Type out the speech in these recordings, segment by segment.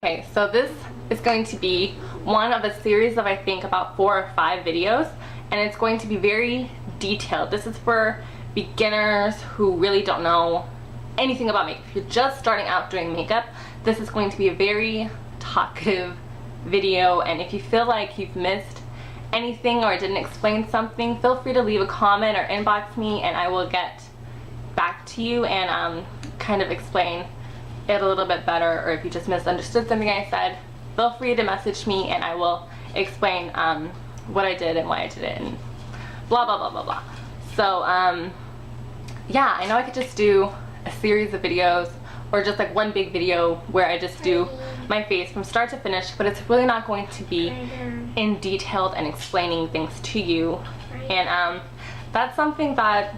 Okay, so this is going to be one of a series of I think about 4 or 5 videos, and it's going to be very detailed. This is for beginners who really don't know anything about makeup. If you're just starting out doing makeup, this is going to be a very talkative video, and if you feel like you've missed anything or didn't explain something, feel free to leave a comment or inbox me and I will get back to you and kind of explain it a little bit better. Or if you just misunderstood something I said, feel free to message me and I will explain what I did and why I did it and blah blah blah blah blah. So yeah, I know I could just do a series of videos or just like one big video where I just do my face from start to finish, but it's really not going to be in detailed and explaining things to you. And that's something that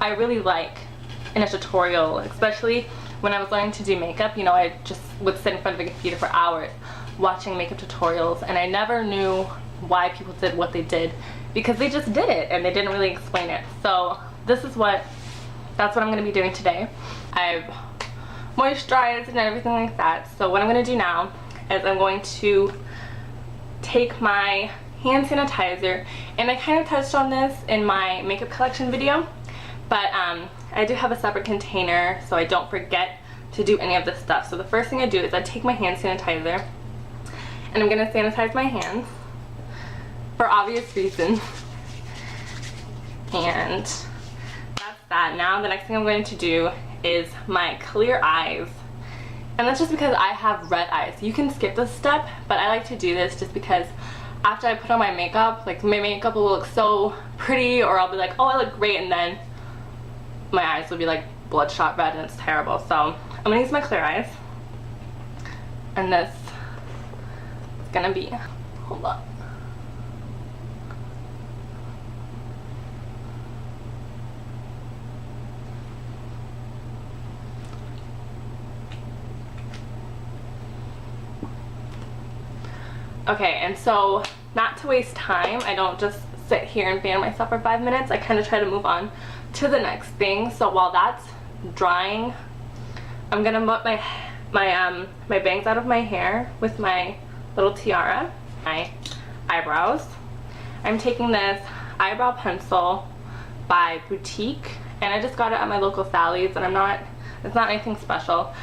I really like in a tutorial, especially when I was learning to do makeup. You know, I just would sit in front of a computer for hours watching makeup tutorials, and I never knew why people did what they did because they just did it and they didn't really explain it. So that's what I'm going to be doing today. I've moisturized and everything like that. So what I'm going to do now is I'm going to take my hand sanitizer, and I kind of touched on this in my makeup collection video, but I do have a separate container so I don't forget to do any of this stuff. So the first thing I do is I take my hand sanitizer and I'm going to sanitize my hands for obvious reasons, and that's that. Now the next thing I'm going to do is my clear eyes, and that's just because I have red eyes. You can skip this step, but I like to do this just because after I put on my makeup, like my makeup will look so pretty, or I'll be like, oh, I look great, and then my eyes will be like bloodshot red and it's terrible. So I'm gonna use my clear eyes, and this is gonna be, hold on. Okay, and so not to waste time, I don't just sit here and fan myself for 5 minutes. I kind of try to move on to the next thing. So while that's drying, I'm gonna put my bangs out of my hair with my little tiara, my eyebrows. I'm taking this eyebrow pencil by Boutique, and I just got it at my local Sally's, and it's not anything special.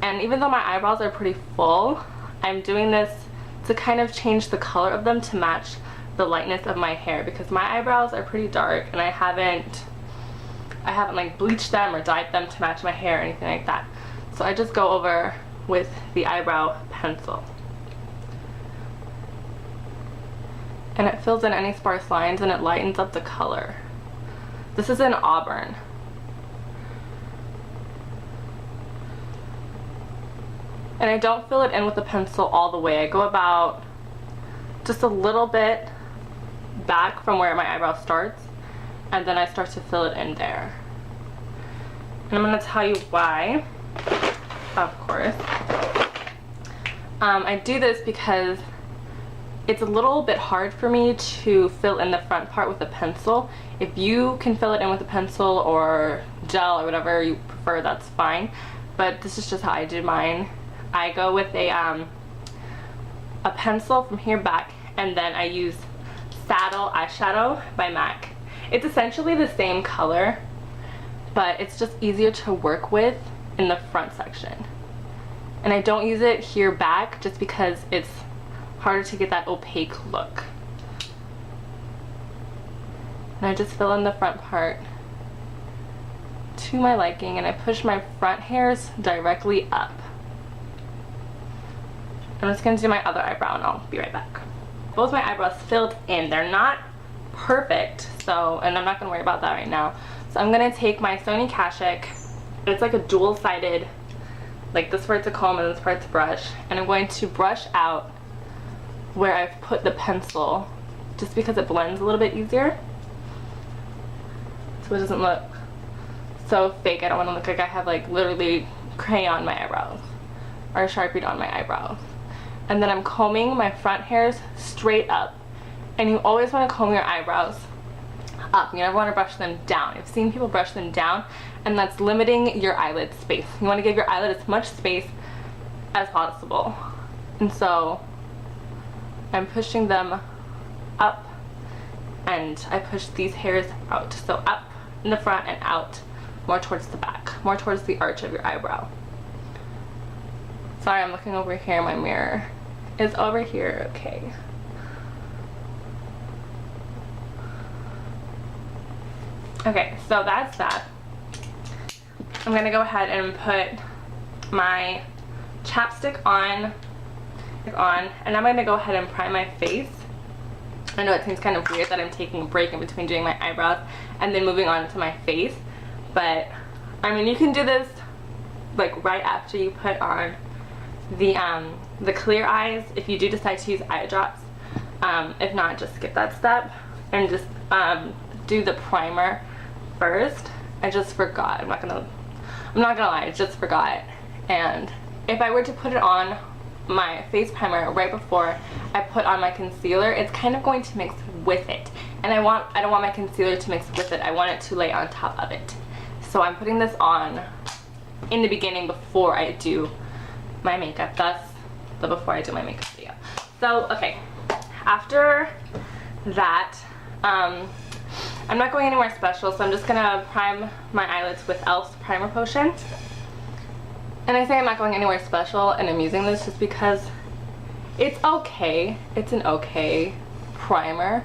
And even though my eyebrows are pretty full, I'm doing this to kind of change the color of them to match the lightness of my hair, because my eyebrows are pretty dark and I haven't like bleached them or dyed them to match my hair or anything like that. So I just go over with the eyebrow pencil, and it fills in any sparse lines and it lightens up the color. This is in Auburn. And I don't fill it in with the pencil all the way. I go about just a little bit back from where my eyebrow starts, and then I start to fill it in there. And I'm going to tell you why, of course. I do this because it's a little bit hard for me to fill in the front part with a pencil. If you can fill it in with a pencil or gel or whatever you prefer, that's fine. But this is just how I did mine. I go with a pencil from here back, and then I use Saddle Eyeshadow by MAC. It's essentially the same color, but it's just easier to work with in the front section. And I don't use it here back just because it's harder to get that opaque look. And I just fill in the front part to my liking, and I push my front hairs directly up. I'm just going to do my other eyebrow and I'll be right back. Both my eyebrows filled in. They're not perfect, so, and I'm not going to worry about that right now. So I'm going to take my Sony Kashuk. It's like a dual-sided, like this part's a comb and this part's a brush. And I'm going to brush out where I've put the pencil, just because it blends a little bit easier. So it doesn't look so fake. I don't want to look like I have like literally crayon my eyebrows or Sharpied on my eyebrows. And then I'm combing my front hairs straight up. And you always want to comb your eyebrows up. You never want to brush them down. I've seen people brush them down, and that's limiting your eyelid space. You want to give your eyelid as much space as possible. And so I'm pushing them up, and I push these hairs out. So up in the front and out more towards the back, more towards the arch of your eyebrow. Sorry, I'm looking over here. My mirror is over here. Okay. Okay, so that's that. I'm gonna go ahead and put my chapstick on, and I'm gonna go ahead and prime my face. I know it seems kind of weird that I'm taking a break in between doing my eyebrows and then moving on to my face, but I mean, you can do this like right after you put on the clear eyes if you do decide to use eye drops. If not, just skip that step and just do the primer first. I just forgot. I'm not gonna lie, I just forgot. And if I were to put it on my face primer right before I put on my concealer, it's kind of going to mix with it, and I don't want my concealer to mix with it. I want it to lay on top of it. So I'm putting this on in the beginning before I do my makeup, thus the before I do my makeup video. So okay, after that, I'm not going anywhere special, so I'm just gonna prime my eyelids with e.l.f.'s primer potion. And I say I'm not going anywhere special, and I'm using this just because it's okay. It's an okay primer,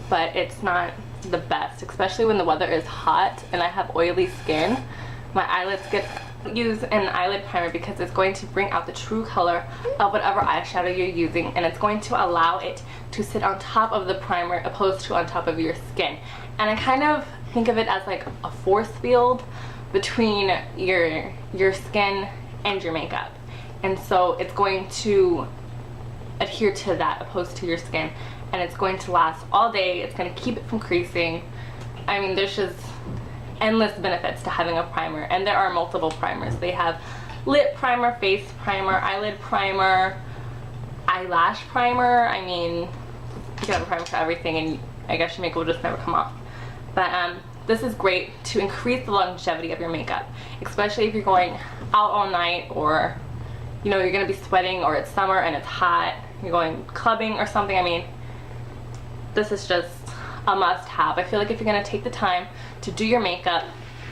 but it's not the best, especially when the weather is hot and I have oily skin. My eyelids use an eyelid primer because it's going to bring out the true color of whatever eyeshadow you're using, and it's going to allow it to sit on top of the primer opposed to on top of your skin. And I kind of think of it as like a force field between your skin and your makeup, and so it's going to adhere to that opposed to your skin, and it's going to last all day. It's going to keep it from creasing. I mean, there's just endless benefits to having a primer, and there are multiple primers. They have lip primer, face primer, eyelid primer, eyelash primer. I mean, you can have a primer for everything, and I guess your makeup will just never come off. But this is great to increase the longevity of your makeup, especially if you're going out all night, or you know, you're gonna be sweating, or it's summer and it's hot, you're going clubbing or something. I mean, this is just a must-have. I feel like if you're gonna take the time to do your makeup,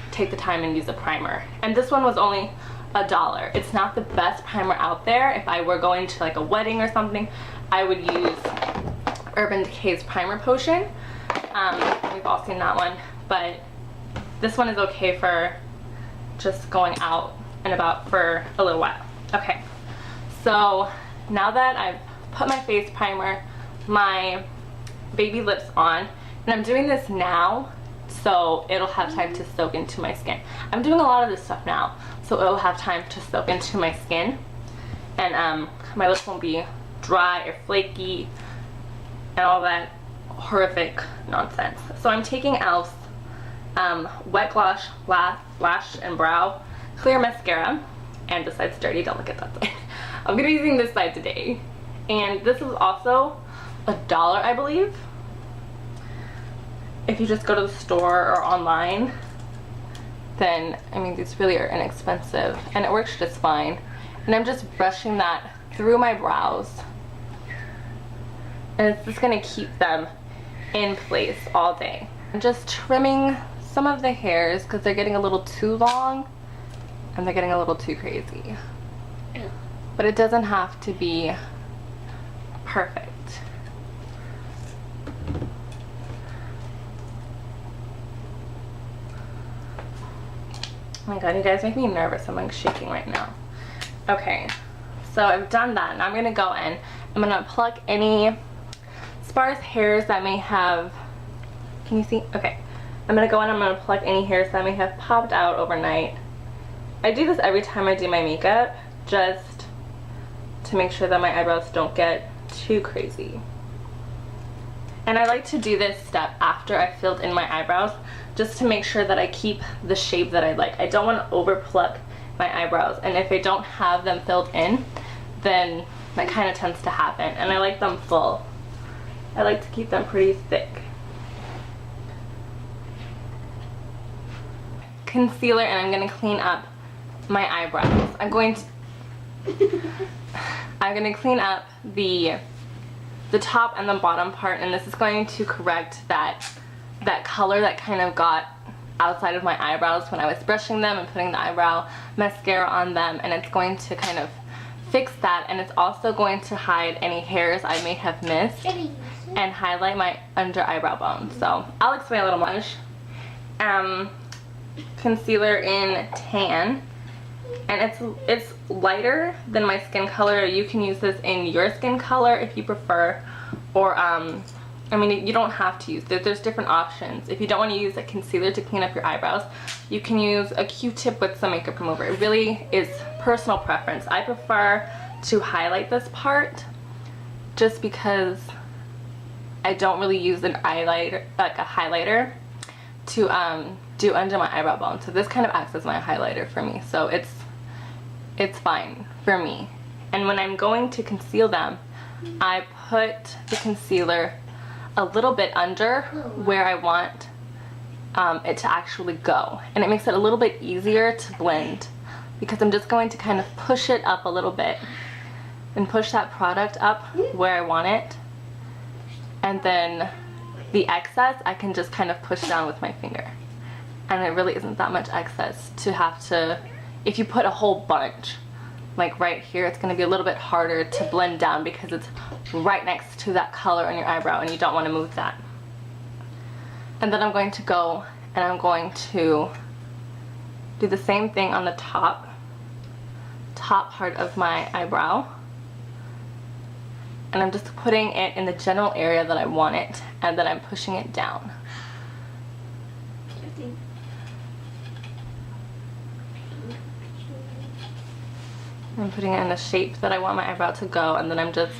take the time and use a primer. And this one was only $1. It's not the best primer out there. If I were going to like a wedding or something, I would use Urban Decay's primer potion. We've all seen that one, but this one is okay for just going out and about for a little while. Okay, so now that I've put my face primer, my baby lips on, and I'm doing this now so it'll have time to soak into my skin. I'm doing a lot of this stuff now so it'll have time to soak into my skin, and my lips won't be dry or flaky and all that horrific nonsense. So I'm taking e.l.f.'s Wet Gloss Lash and Brow Clear Mascara, and this side's dirty, don't look at that side. I'm gonna be using this side today, and this is also $1, I believe, if you just go to the store or online. Then I mean, these really are inexpensive and it works just fine. And I'm just brushing that through my brows, and it's just gonna keep them in place all day. I'm just trimming some of the hairs because they're getting a little too long and they're getting a little too crazy. But it doesn't have to be perfect. Oh my god, you guys make me nervous. I'm like shaking right now. Okay, so I've done that, and I'm gonna go in. I'm gonna pluck any sparse hairs that may have, can you see? Okay, I'm gonna go in, I'm gonna pluck any hairs that may have popped out overnight. I do this every time I do my makeup, just to make sure that my eyebrows don't get too crazy. And I like to do this step after I filled in my eyebrows, just to make sure that I keep the shape that I like. I don't want to over pluck my eyebrows, and if I don't have them filled in, then that kind of tends to happen, and I like them full. I like to keep them pretty thick. Concealer, and I'm going to clean up my eyebrows. I'm going to I'm going to clean up the top and the bottom part, and this is going to correct that color that kind of got outside of my eyebrows when I was brushing them and putting the eyebrow mascara on them, and it's going to kind of fix that, and it's also going to hide any hairs I may have missed and highlight my under eyebrow bone. So I'll explain a little more. Concealer in Tan, and it's lighter than my skin color. You can use this in your skin color if you prefer, or I mean, you don't have to use it. There's different options. If you don't want to use a concealer to clean up your eyebrows, you can use a Q-tip with some makeup remover. It really is personal preference. I prefer to highlight this part just because I don't really use an eyeliner, like a highlighter, to do under my eyebrow bone. So this kind of acts as my highlighter for me. So it's fine for me. And when I'm going to conceal them, I put the concealer a little bit under where I want it to actually go, and it makes it a little bit easier to blend because I'm just going to kind of push it up a little bit and push that product up where I want it, and then the excess I can just kind of push down with my finger, and it really isn't that much excess to have to, if you put a whole bunch like right here, it's going to be a little bit harder to blend down because it's right next to that color on your eyebrow and you don't want to move that. And then I'm going to go and I'm going to do the same thing on the top part of my eyebrow, and I'm just putting it in the general area that I want it, and then I'm pushing it down. I'm putting it in the shape that I want my eyebrow to go, and then I'm just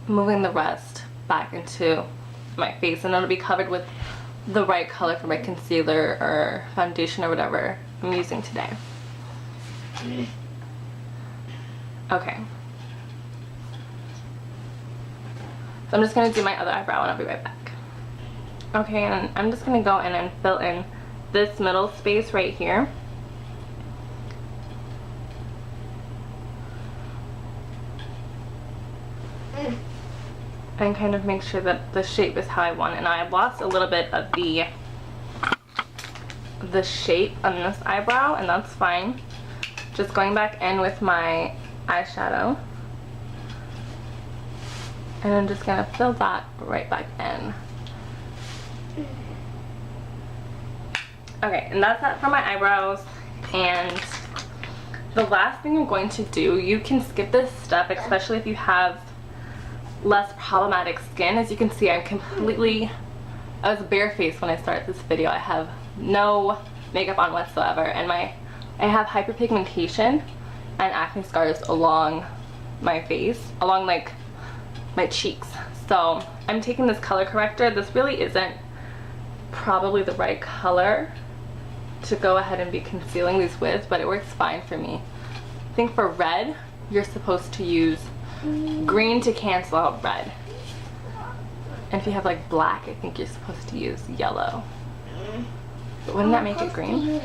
moving the rest back into my face, and it'll be covered with the right color for my concealer or foundation or whatever I'm using today. Okay. So I'm just going to do my other eyebrow and I'll be right back. Okay, and I'm just going to go in and fill in this middle space right here. And kind of make sure that the shape is how I want it. And I lost a little bit of the shape on this eyebrow, and that's fine. Just going back in with my eyeshadow, and I'm just gonna fill that right back in. Okay, and that's it for my eyebrows. And the last thing I'm going to do, you can skip this step, especially if you have less problematic skin. As you can see, I was barefaced when I started this video. I have no makeup on whatsoever, and I have hyperpigmentation and acne scars along my face, along like my cheeks. So I'm taking this color corrector. This really isn't probably the right color to go ahead and be concealing these with, but it works fine for me. I think for red, you're supposed to use green to cancel out red. And if you have like black, I think you're supposed to use yellow. But wouldn't that make it green?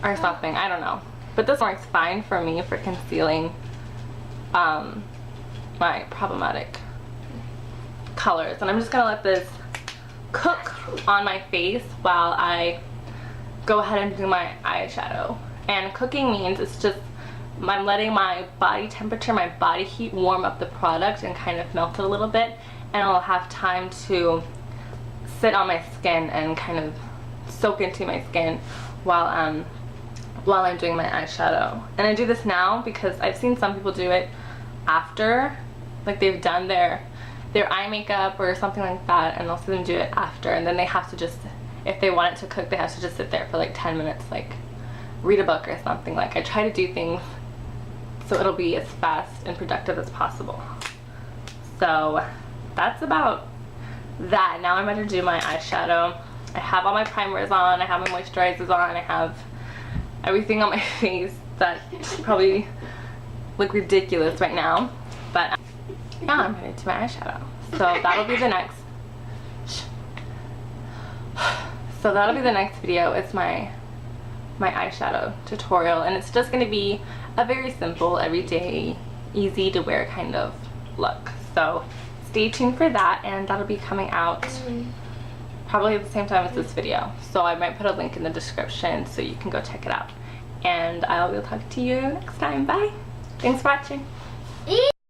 Or something, I don't know. But this works fine for me for concealing my problematic colors. And I'm just gonna let this cook on my face while I go ahead and do my eyeshadow. And cooking means it's just I'm letting my body temperature, my body heat warm up the product and kind of melt it a little bit, and I'll have time to sit on my skin and kind of soak into my skin while I'm doing my eyeshadow. And I do this now because I've seen some people do it after, like they've done their eye makeup or something like that, and I'll see them do it after, and then they have to just, if they want it to cook, they have to just sit there for like 10 minutes, like read a book or something. Like I try to do things so it'll be as fast and productive as possible. So that's about that. Now I'm going to do my eyeshadow. I have all my primers on, I have my moisturizers on, I have everything on my face that probably look ridiculous right now, but yeah, I'm going to do my eyeshadow. So that'll be the next video. It's my eyeshadow tutorial, and it's just going to be a very simple, everyday, easy to wear kind of look. So stay tuned for that, and that'll be coming out probably at the same time as this video. So I might put a link in the description so you can go check it out. And I will talk to you next time. Bye. Thanks for watching.